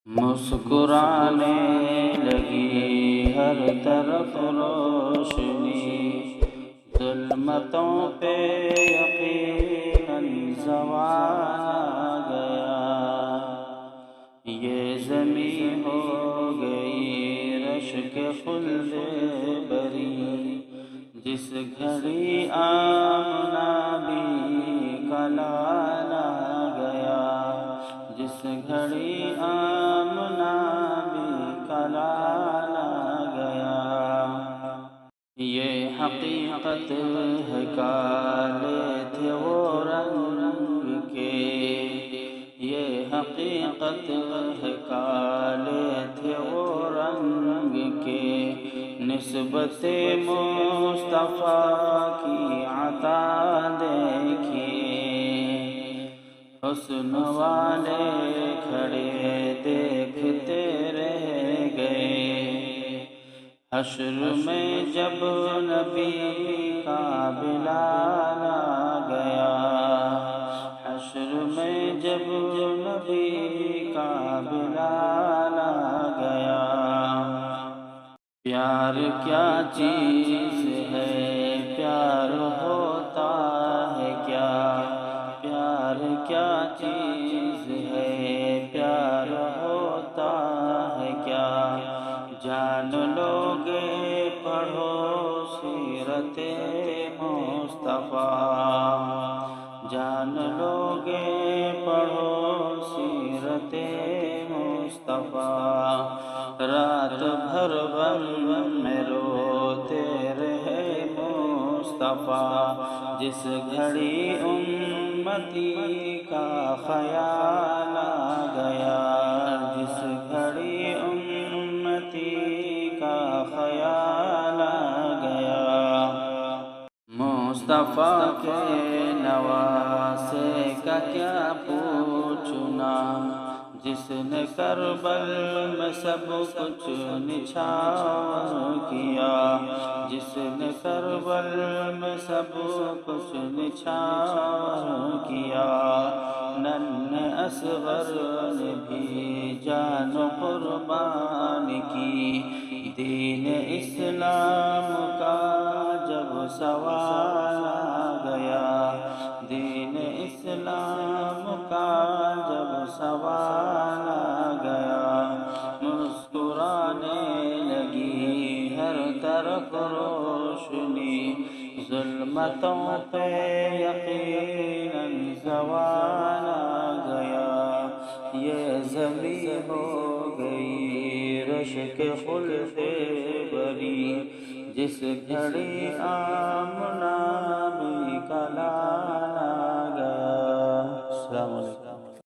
مسکرانے لگی ہر طرف روشنی، ظلمتوں پہ یقیناً زوال آ گیا۔ یہ زمین ہو گئی رشک خلد بری، جس گھڑی آمنا بھی کا لال آ گیا، جس گھڑی آمنا بھی کا لال آ گیا۔ یہ حقیقت ہے کالے تھے وہ رنگ کے، یہ حقیقت ہے کالے تھے وہ رنگ کے، نسبت مصطفیٰ کی عطا دیکھیے، حسن والے کھڑے دیکھتے رہ گئے۔ حشر میں جب نبی کا بلال آ گیا، حشر میں جب نبی کا بلال آ گیا۔ پیار کیا چیز ہے، پیار ہوتا ہے کیا، پیار کیا چیز ہے، پیار ہوتا ہے کیا، جان لو گے پڑھو سیرت مصطفیٰ، جان لو گے پڑھو سیرت مصطفیٰ۔ رات بھر غم میں روتے رہے مصطفیٰ، جس گھڑی امتی کا خیال آ گیا، جس گھڑی امتی کا خیال آ گیا۔ مصطفیٰ کے نواسے کا کیا پوچھنا، جس نے کربل میں سب کچھ نچھاور کیا، جس نے کربل میں سب کچھ نچھاور کیا۔ ننھے اصغر نے بھی جان قربان کی، دین اسلام کا جب سوال آ گیا، دین اسلام کا جب سوال آ گیا۔ مسکرانے لگی ہر طرف روشنی، ظلمتوں پہ یقیناً زوال آ گیا۔ یہ زمین ہو گئی رشک خلد بری، جس گھڑی آمنا بھی کا لال